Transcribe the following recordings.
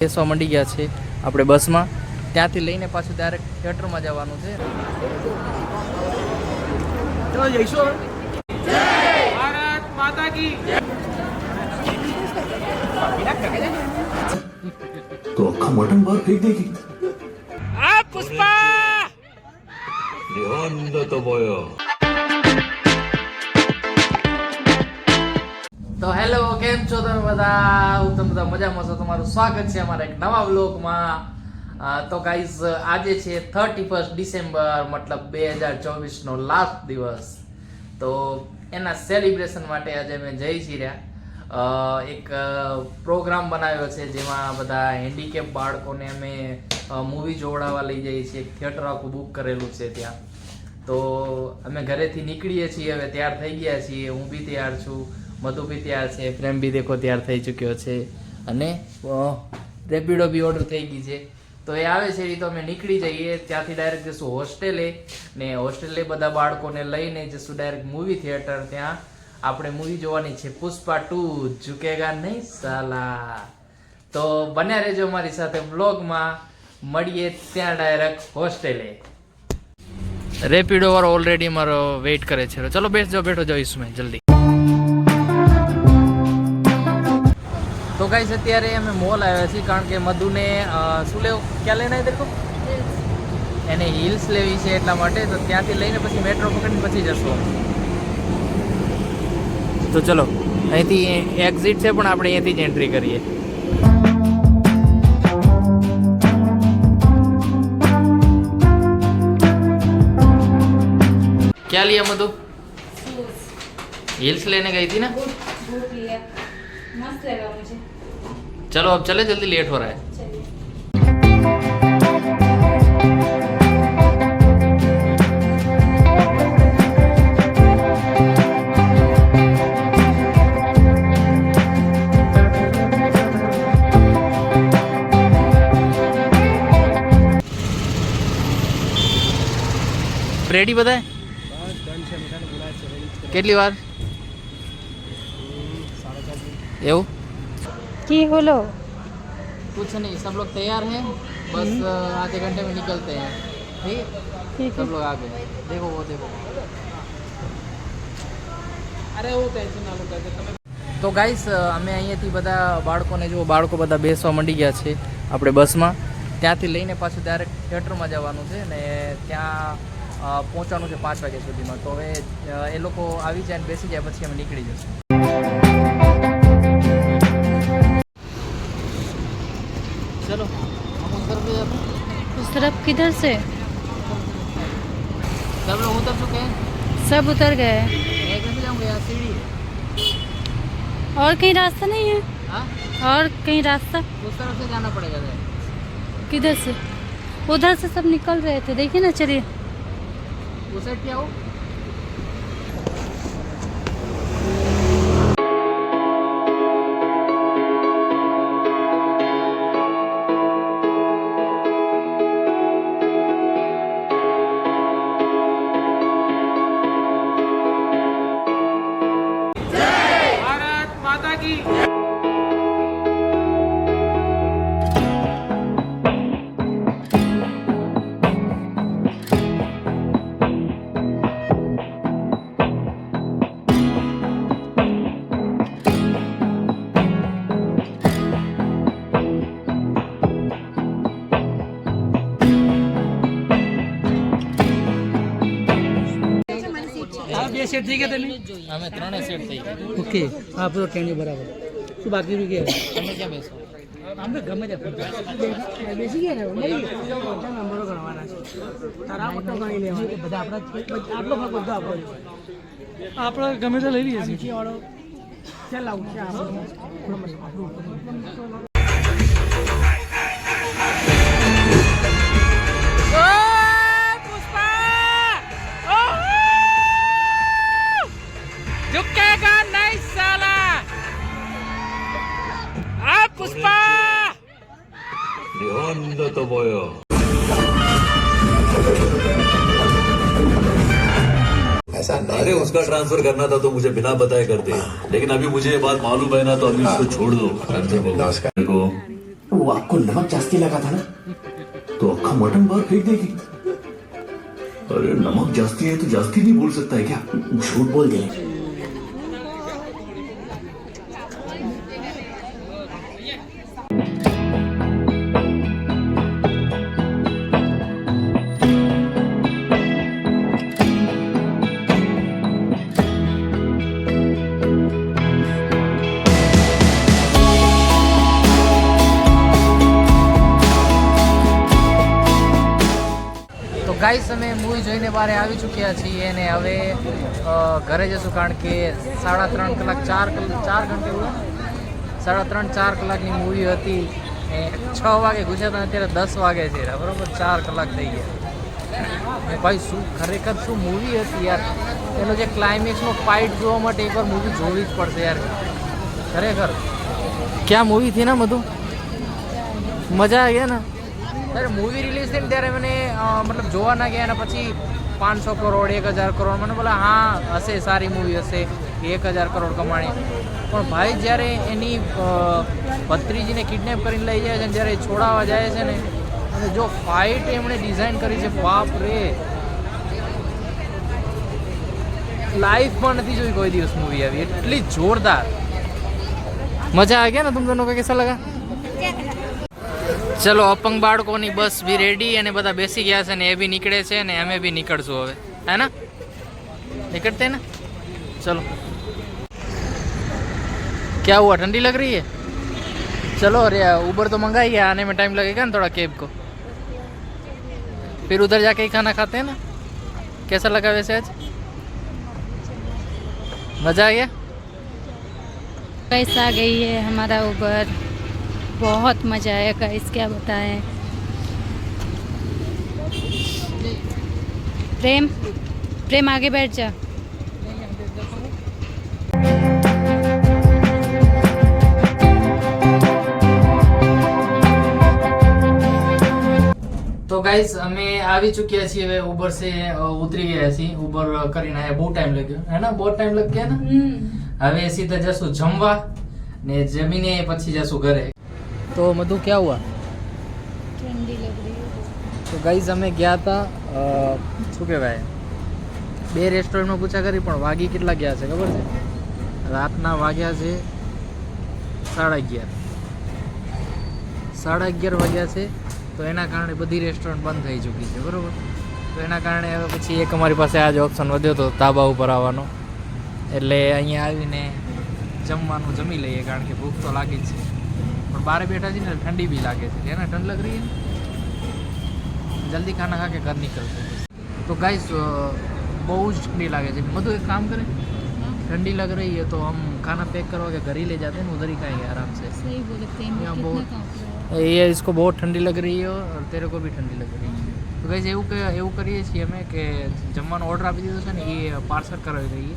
બેસવા માંડી ગયા છે આપણે બસમાં. ત્યાંથી લઈને પાછું ડાયરેક્ટ થિયેટરમાં જવાનું છે. ચલો જઈશું. જય ભારત માતા કી. तो अक्खा मटन बार फेंक देगी. આ પુષ્પા तो बोयो. તો હેલો, કેમ છો તમે બધા? હું તમે બધા મજામાં છો? તમારું સ્વાગત છે અમારા એક નવા વ્લોગમાં. તો ગાઈઝ, આજે છે 31 ડિસેમ્બર, મતલબ 2024 નો લાસ્ટ દિવસ. તો એના સેલિબ્રેશન માટે આજે અમે જઈ છીએ રહ્યા એક પ્રોગ્રામ બનાવ્યો છે જેમાં બધા હેન્ડીકેપ બાળકોને અમે મૂવી જોડાવા લઈ જઈએ છીએ. એક થિયેટર આખું બુક કરેલું છે ત્યાં. તો અમે ઘરેથી નીકળીએ છીએ, હવે તૈયાર થઈ ગયા છીએ. હું બી તૈયાર છું, મધુ બી તૈયાર છે, પ્રેમ બી દેખો તૈયાર થઈ ચૂક્યો છે, અને રેપિડો બી ઓર્ડર થઈ ગઈ છે. તો એ આવે છે તો અમે નીકળી જઈએ. ત્યાંથી ડાયરેક્ટ જઈશું હોસ્ટેલે, ને હોસ્ટેલે બધા બાળકોને લઈને જઈશું ડાયરેક્ટ મૂવી થિયેટર. ત્યાં આપણે મૂવી જોવાની છે પુષ્પા 2 ઝુકેગા નહીં સાલા. તો બન્યા રહેજો અમારી સાથે વ્લોગમાં. મળીએ ત્યાં ડાયરેક્ટ હોસ્ટેલે. રેપિડો વાળો ઓલરેડી મારો વેઇટ કરે છે. ચલો બેસજો, બેઠો જાઓ इसमें જલ્દી. તો ગાઈસ, અત્યારે અમે મોલ આવ્યા છીએ કારણ કે મધુને શું લેવું, ક્યાં લઈને આવી દેખો, એને હિલ્સ લેવી છે એટલા માટે. તો ત્યાંથી લઈને પછી મેટ્રો પકડીને પછી જશું. તો ચલો, અહીંથી એક્ઝિટ છે પણ આપણે અહીંયાથી જ એન્ટ્રી કરીએ. क्या लिया मधु? हिल्स लेने गई थी ना? बूट लिया, मस्त लगा मुझे. चलो अब चले, जल्दी लेट हो रहा है. રેડી બધા? કેટલી વાર એવું? की बोलो. कुछ नहीं, सब लोग तैयार हैं, बस आधे घंटे में निकलते हैं. ठीक, सब लोग आ गए. देखो वो देखो. અરે હું ટેન્શન ના લો તમે. તો ગાઈસ, અમે અહીંયાથી બધા બાળકોને જો બાળકો બધા બેસવા માંડી ગયા છે આપણે બસમાં. ત્યાંથી લઈને પાછું ડાયરેક્ટ થિયેટરમાં જવાનું છે, ને ત્યાં પહોંચવાનું છે 5 વાગ્યા સુધીમાં. તો હવે એ લોકો આવી જાય ને બેસી જાય પછી અમે નીકળી જશું. चलो हम उस तरफ जाते हैं. उस तरफ किधर से? सब लोग उतर चुके हैं. सब उतर गए. मैं कैसे जाऊँगा? यहाँ सीढ़ी है. और कहीं रास्ता नहीं है? हाँ, और कहीं रास्ता? उस तरफ से जाना पड़ेगा. किधर से? उधर से सब निकल रहे थे, देखिए ना. चलिए उस साइड क्या हो. ભારત માતા કી. બે સેટ થઈ ગયા તમે? અમે 3 સેટ થઈ ગયા. ઓકે, હા પૂરો ટ્રેન બરાબર. શું બાકી રહ્યું કે તમે ક્યાં બેસો? આમ તો ગમે ત્યાં બેસી ગયા ને નંબરો ગણવાના છે. તારા પટ્ટો ગણી લેવાનો. બધા આપણા આટલો ભાગ બધો આપણો છે. આપણે ગમે તો લઈ લઈએ છીએ વાળો. ચાલ આવું છે આપણું. झुकेगा नहीं साला. आ पुष्पा तो बोयो. ऐसा अरे उसका ट्रांसफर करना था तो मुझे बिना बताए कर दे, लेकिन अभी मुझे ये बात मालूम है ना, तो अभी उसको छोड़ दो. को वो आपको नमक जास्ती लगा था ना तो अक्खा मटन बाहर फेंक देगी अरे नमक जास्ती है तो जास्ती नहीं बोल सकता है क्या झूठ बोल दे તો ગાઈસ અમે મૂવી જોઈને બહાર આવી ચૂક્યા છીએ અને હવે ઘરે જશું કારણ કે 3.5 કલાક 4 ઘંटे हुआ 3.5-4 કલાકની મૂવી હતી એ 6 વાગે ઘૂસ્યા હતા અત્યારે 10 વાગે છે બરાબર 4 કલાક થઈ ગયા ભાઈ શું ખરેખર શું મૂવી હતી યાર એનો જે ક્લાઇમેક્સનો ફાઇટ જોવા માટે એકવાર મૂવી જોવી જ પડશે યાર ખરેખર ક્યાં મૂવી થી ને બધું મજા આવી ગયા ને ત્યારે મૂવી રિલીઝ થઈ ને ત્યારે મને મતલબ જોવા ના ગયા અને પછી 500 કરોડ 1000 કરોડ મને બોલા હા હશે સારી મૂવી હશે 1000 કરોડ કમાણી પણ ભાઈ જ્યારે એની ભત્રીજીને કિડનેપ કરીને લઈ જાય છે ને જ્યારે છોડાવવા જાય છે ને અને જો ફાઇટ એમણે ડિઝાઇન કરી છે બાપ રે લાઈફમાં નથી જોઈ કોઈ દિવસ મૂવી આવી એટલી જોરદાર મજા આવી ગયા ને तुम दोनों को कैसा लगा ચલો અપંગ બાળકોની બસ બી રેડી અને બધા બેસી ગયા છે ને એ બી નીકળે છે ને અમે બી નીકળશું હવે હે ને निकलते हैं ना चलो क्या हुआ ठंडी लग रही है चलो अरे उबर तो मंगाई है आने में टाइम लगेगा ना थोड़ा कैब को फिर उधर जाके ही खाना खाते हैं ना कैसा लगा वैसे आज मज़ा आ गया कैसा आ गई है हमारा उबर बहुत मज़ा आया गाइस क्या बताएं प्रेम प्रेम आगे बैठ जा तो गाइस અમે આવી ચૂક્યા છીએ હવે ઉબર से ઉતરી ગયા છીએ ઉબર કરીને આયા બહુ ટાઈમ લાગ્યો હે ના બહુ ટાઈમ લગ ગયા ના હવે સીધા જશું જમવા ને જમીને પછી જશું ઘરે तो मधु क्या हुआ ठंडी लग रही है तो गाइस અમે ગયા હતા શું કહેવાય બે રેસ્ટોરન્ટમાં પૂછા કરી પણ વાગી કેટલા ગયા છે ખબર છે રાતના વાગ્યા છે 11:30 11:30 વાગ્યા છે તો એના કારણે બધી રેસ્ટોરન્ટ બંધ થઈ ચૂકી છે બરાબર તો એના કારણે હવે પછી એક અમારી પાસે આ જ ઓપ્શન વધ્યો હતો ધાબા ઉપર આવવાનો એટલે અહીંયા આવીને જમવાનું જમી લઈએ કારણ કે ભૂખ તો લાગી જ છે પણ બહાર બેઠા છીએ ને ठंडी भी लागे છે ना ठंड लग रही है जल्दी खाना खा के घर निकलते तो गाइस बहुत ठंडी लागे છે मधु एक काम करें ठंडी लग रही है तो हम खाना पैक करवा के घर ही ले जाते हैं उधर ही खाएंगे आराम से सही बोले प्रेम यहाँ कितना बहुत कांप रहा है ये इसको बहुत ठंडी लग रही है और तेरे को भी ठंडी लग रही है तो गाइस એવું કરીએ છીએ અમે કે જમવાનો ઓર્ડર આપી દીધો છે ને એ પાર્સલ કરાવી દઈએ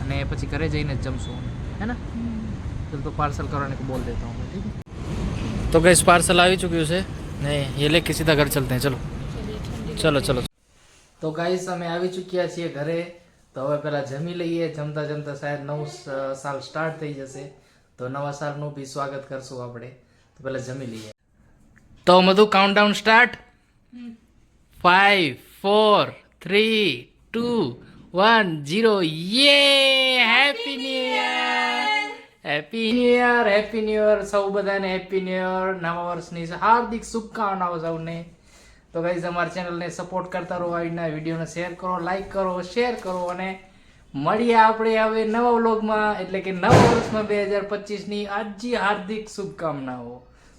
અને પછી ઘરે જઈને જ જમશું है ना तो पार्सल कराने को बोल देता हूँ ठीक है तो गैस पार्सल आ चुक्યું છે ને ये लेके सीधा घर चलते हैं चलो चलो चलो तो गाइस અમે આવી ચૂક્યા છીએ ઘરે તો હવે પહેલા જમી લઈએ જમતા જમતા શાયદ નવું સાલ સ્ટાર્ટ થઈ જશે તો નવા સાલનું બી સ્વાગત કરશું આપણે તો પહેલા જમી લઈએ તો મધુ કાઉન્ટડાઉન સ્ટાર્ટ 5 4 3 2 1 0 યે happy new year happy new year happy new year સૌ બધાને હેપી ન્યુ યર નવા વર્ષની હાર્દિક શુભકામનાઓ સૌને તો ગાઈઝ અમારા ચેનલને સપોર્ટ કરતા રહો આજના વિડીયોને શેર કરો લાઈક કરો શેર કરો અને મળીએ આપણે હવે નવા વ્લોગમાં એટલે કે નવા વર્ષમાં 2025ની આજની હાર્દિક શુભકામનાઓ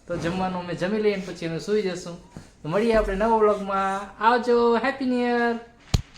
તો જમવાનું અમે જમી લઈએ પછી અમે સૂઈ જશું તો મળીએ આપણે નવા વ્લોગમાં આવજો હેપી ન્યુ યર